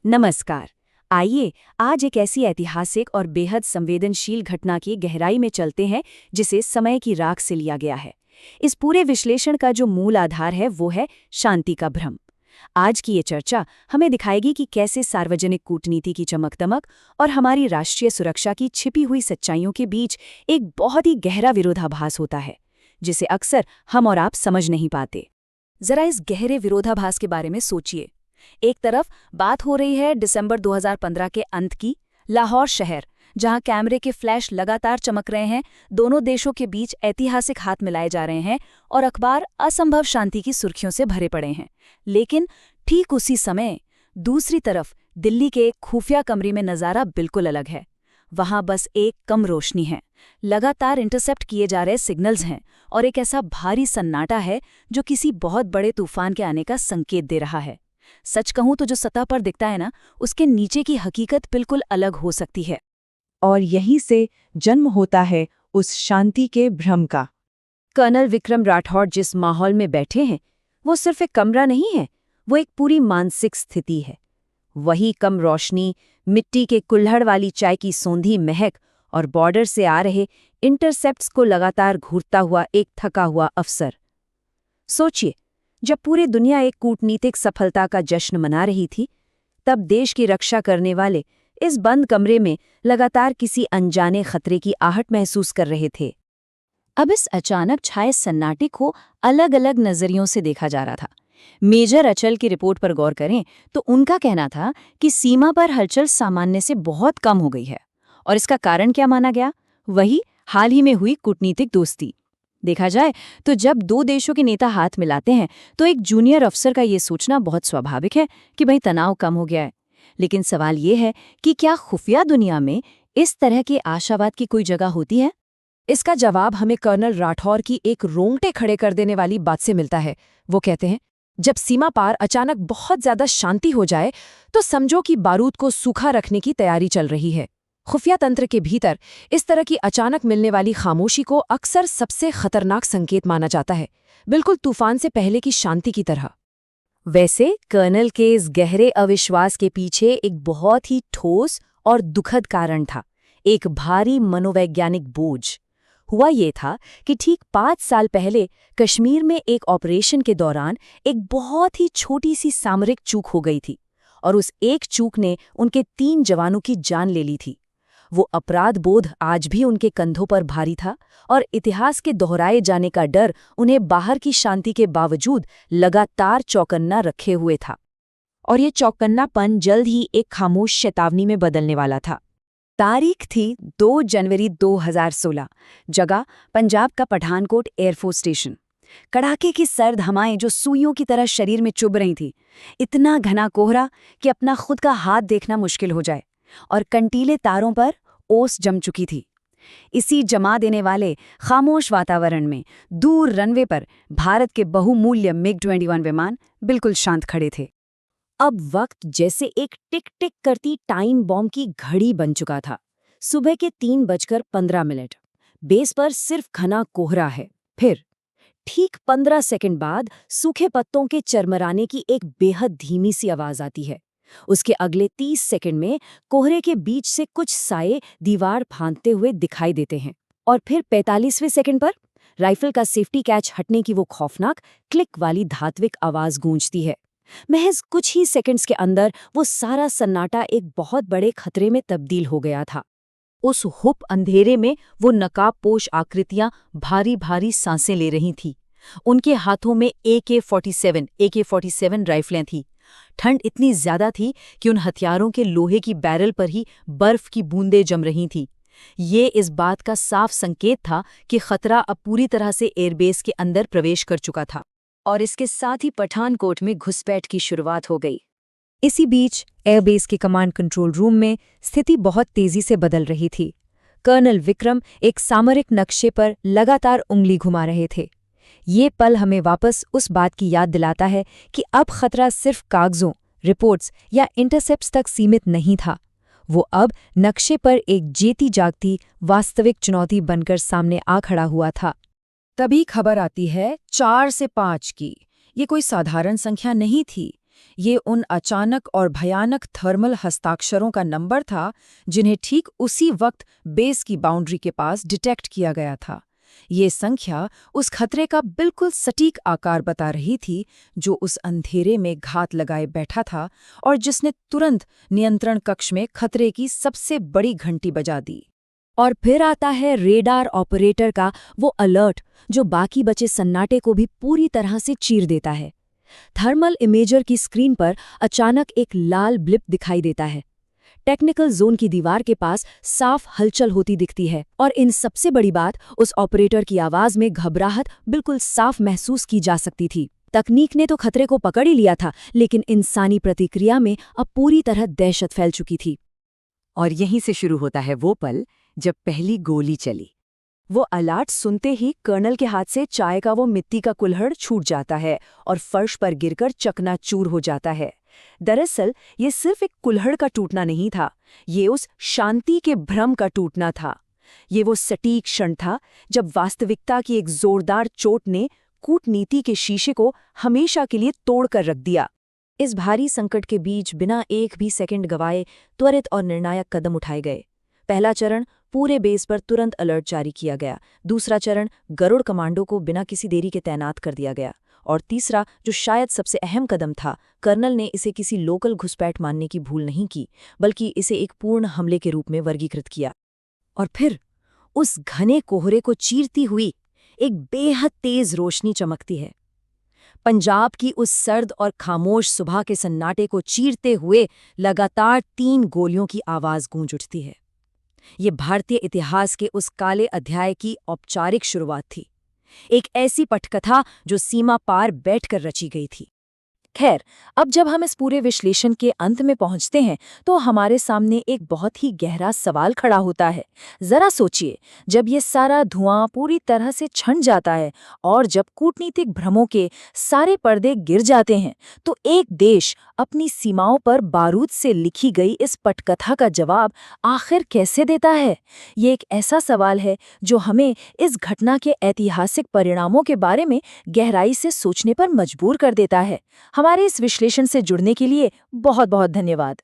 नमस्कार। आइए आज एक ऐसी ऐतिहासिक और बेहद संवेदनशील घटना की गहराई में चलते हैं जिसे समय की राख से लिया गया है। इस पूरे विश्लेषण का जो मूल आधार है वो है शांति का भ्रम। आज की ये चर्चा हमें दिखाएगी कि कैसे सार्वजनिक कूटनीति की चमक-दमक और हमारी राष्ट्रीय सुरक्षा की छिपी हुई सच्चाइयों के बीच एक बहुत ही गहरा विरोधाभास होता है, जिसे अक्सर हम और आप समझ नहीं पाते। जरा इस गहरे विरोधाभास के बारे में सोचिए। एक तरफ बात हो रही है दिसंबर 2015 के अंत की, लाहौर शहर, जहां कैमरे के फ्लैश लगातार चमक रहे हैं, दोनों देशों के बीच ऐतिहासिक हाथ मिलाए जा रहे हैं और अखबार असंभव शांति की सुर्खियों से भरे पड़े हैं। लेकिन ठीक उसी समय दूसरी तरफ दिल्ली के एक खुफिया कमरे में नज़ारा बिल्कुल अलग है। वहां बस एक कम रोशनी है, लगातार इंटरसेप्ट किए जा रहे सिग्नल्स हैं और एक ऐसा भारी सन्नाटा है जो किसी बहुत बड़े तूफान के आने का संकेत दे रहा है। सच कहूं तो जो सतह पर दिखता है ना, उसके नीचे की हकीकत बिल्कुल अलग हो सकती है। और यहीं से जन्म होता है उस शांति के भ्रम का। कर्नल विक्रम राठौड़ जिस माहौल में बैठे हैं वो सिर्फ एक कमरा नहीं है, वो एक पूरी मानसिक स्थिति है। वही कम रोशनी, मिट्टी के कुल्हड़ वाली चाय की सौंधी महक और बॉर्डर से आ रहे इंटरसेप्ट्स को लगातार घूरता हुआ एक थका हुआ अफसर। सोचिए, जब पूरी दुनिया एक कूटनीतिक सफलता का जश्न मना रही थी, तब देश की रक्षा करने वाले इस बंद कमरे में लगातार किसी अनजाने खतरे की आहट महसूस कर रहे थे। अब इस अचानक छाए सन्नाटे को अलग अलग नजरियों से देखा जा रहा था। मेजर अचल की रिपोर्ट पर गौर करें तो उनका कहना था कि सीमा पर हलचल सामान्य से बहुत कम हो गई है, और इसका कारण क्या माना गया? वही हाल ही में हुई कूटनीतिक दोस्ती। देखा जाए तो जब दो देशों के नेता हाथ मिलाते हैं तो एक जूनियर अफसर का ये सोचना बहुत स्वाभाविक है कि भाई तनाव कम हो गया है। लेकिन सवाल ये है कि क्या खुफिया दुनिया में इस तरह के आशावाद की कोई जगह होती है? इसका जवाब हमें कर्नल राठौर की एक रोंगटे खड़े कर देने वाली बात से मिलता है। वो कहते हैं, जब सीमा पार अचानक बहुत ज्यादा शांति हो जाए तो समझो कि बारूद को सूखा रखने की तैयारी चल रही है। खुफिया तंत्र के भीतर इस तरह की अचानक मिलने वाली खामोशी को अक्सर सबसे खतरनाक संकेत माना जाता है, बिल्कुल तूफान से पहले की शांति की तरह। वैसे कर्नल के इस गहरे अविश्वास के पीछे एक बहुत ही ठोस और दुखद कारण था, एक भारी मनोवैज्ञानिक बोझ। हुआ ये था कि ठीक 5 साल पहले कश्मीर में एक ऑपरेशन के दौरान एक बहुत ही छोटी सी सामरिक चूक हो गई थी, और उस एक चूक ने उनके 3 जवानों की जान ले ली थी। वो अपराध बोध आज भी उनके कंधों पर भारी था, और इतिहास के दोहराए जाने का डर उन्हें बाहर की शांति के बावजूद लगातार चौकन्ना रखे हुए था। और ये चौकन्नापन जल्द ही एक खामोश चेतावनी में बदलने वाला था। तारीख थी 2 जनवरी 2016। जगह पंजाब का पठानकोट एयरफोर्स स्टेशन। कड़ाके की सर्द हवाएं जो सुइयों की तरह शरीर में चुभ रही थी, इतना घना कोहरा कि अपना खुद का हाथ देखना मुश्किल हो जाए, और कंटीले तारों पर ओस जम चुकी थी। इसी जमा देने वाले खामोश वातावरण में दूर रनवे पर भारत के बहुमूल्य मिग-21 विमान बिल्कुल शांत खड़े थे। अब वक्त जैसे एक टिक टिक करती टाइम बॉम्ब की घड़ी बन चुका था। सुबह के 3:15। बेस पर सिर्फ घना कोहरा है। फिर ठीक 15 सेकंड बाद सूखे पत्तों के चरमराने की एक बेहद धीमी सी आवाज आती है। उसके अगले 30 सेकंड में कोहरे के बीच से कुछ साए दीवार फांदते हुए दिखाई देते हैं, और फिर 45वें सेकंड पर राइफल का सेफ्टी कैच हटने की वो खौफनाक क्लिक वाली धात्विक आवाज गूंजती है। महज कुछ ही सेकंड्स के अंदर वो सारा सन्नाटा एक बहुत बड़े खतरे में तब्दील हो गया था। उस हुप अंधेरे में वो नकाबपोश आकृतियां भारी भारी सांसें ले रही थीं। उनके हाथों में AK-47 राइफलें थीं। ठंड इतनी ज्यादा थी कि उन हथियारों के लोहे की बैरल पर ही बर्फ की बूंदें जम रही थीं। ये इस बात का साफ संकेत था कि खतरा अब पूरी तरह से एयरबेस के अंदर प्रवेश कर चुका था, और इसके साथ ही पठानकोट में घुसपैठ की शुरुआत हो गई। इसी बीच एयरबेस के कमांड कंट्रोल रूम में स्थिति बहुत तेजी से बदल रही थी। कर्नल विक्रम एक सामरिक नक्शे पर लगातार उंगली घुमा रहे थे। ये पल हमें वापस उस बात की याद दिलाता है कि अब खतरा सिर्फ कागजों, रिपोर्ट्स या इंटरसेप्ट्स तक सीमित नहीं था। वो अब नक्शे पर एक जेती जागती वास्तविक चुनौती बनकर सामने आ खड़ा हुआ था। तभी खबर आती है 4 से 5 की। ये कोई साधारण संख्या नहीं थी। ये उन अचानक और भयानक थर्मल हस्ताक्षरों का नंबर था जिन्हें ठीक उसी वक्त बेस की बाउंड्री के पास डिटेक्ट किया गया था। ये संख्या उस खतरे का बिल्कुल सटीक आकार बता रही थी जो उस अंधेरे में घात लगाए बैठा था और जिसने तुरंत नियंत्रण कक्ष में खतरे की सबसे बड़ी घंटी बजा दी। और फिर आता है रेडार ऑपरेटर का वो अलर्ट जो बाकी बचे सन्नाटे को भी पूरी तरह से चीर देता है। थर्मल इमेजर की स्क्रीन पर अचानक एक लाल ब्लिप दिखाई देता है। टेक्निकल जोन की दीवार के पास साफ हलचल होती दिखती है और इन सबसे बड़ी बात, उस ऑपरेटर की आवाज में घबराहट बिल्कुल साफ महसूस की जा सकती थी। तकनीक ने तो खतरे को पकड़ ही लिया था, लेकिन इंसानी प्रतिक्रिया में अब पूरी तरह दहशत फैल चुकी थी। और यहीं से शुरू होता है वो पल जब पहली गोली चली। वो अलर्ट सुनते ही कर्नल के हाथ से चाय का वो मिट्टी का कुल्हड़ छूट जाता है और फर्श पर गिरकर चकनाचूर हो जाता है। दरअसल ये सिर्फ एक कुल्हड़ का टूटना नहीं था, ये उस शांति के भ्रम का टूटना था। ये वो सटीक क्षण था जब वास्तविकता की एक जोरदार चोट ने कूटनीति के शीशे को हमेशा के लिए तोड़कर रख दिया। इस भारी संकट के बीच बिना एक भी सेकंड गवाए त्वरित और निर्णायक कदम उठाए गए। पहला चरण, पूरे बेस पर तुरंत अलर्ट जारी किया गया। दूसरा चरण, गरुड़ कमांडो को बिना किसी देरी के तैनात कर दिया गया। और तीसरा, जो शायद सबसे अहम कदम था, कर्नल ने इसे किसी लोकल घुसपैठ मानने की भूल नहीं की, बल्कि इसे एक पूर्ण हमले के रूप में वर्गीकृत किया। और फिर उस घने कोहरे को चीरती हुई एक बेहद तेज रोशनी चमकती है। पंजाब की उस सर्द और खामोश सुबह के सन्नाटे को चीरते हुए लगातार 3 गोलियों की आवाज गूंज उठती है। ये भारतीय इतिहास के उस काले अध्याय की औपचारिक शुरुआत थी, एक ऐसी पटकथा जो सीमा पार बैठकर रची गई थी। खैर, अब जब हम इस पूरे विश्लेषण के अंत में पहुंचते हैं तो हमारे सामने एक बहुत ही गहरा सवाल खड़ा होता है। जरा सोचिए, जब ये सारा धुआं पूरी तरह से छन जाता है और जब कूटनीतिक भ्रमों के सारे पर्दे गिर जाते हैं, तो एक देश अपनी सीमाओं पर बारूद से लिखी गई इस पटकथा का जवाब आखिर कैसे देता है? ये एक ऐसा सवाल है जो हमें इस घटना के ऐतिहासिक परिणामों के बारे में गहराई से सोचने पर मजबूर कर देता है। हमारे इस विश्लेषण से जुड़ने के लिए बहुत बहुत धन्यवाद।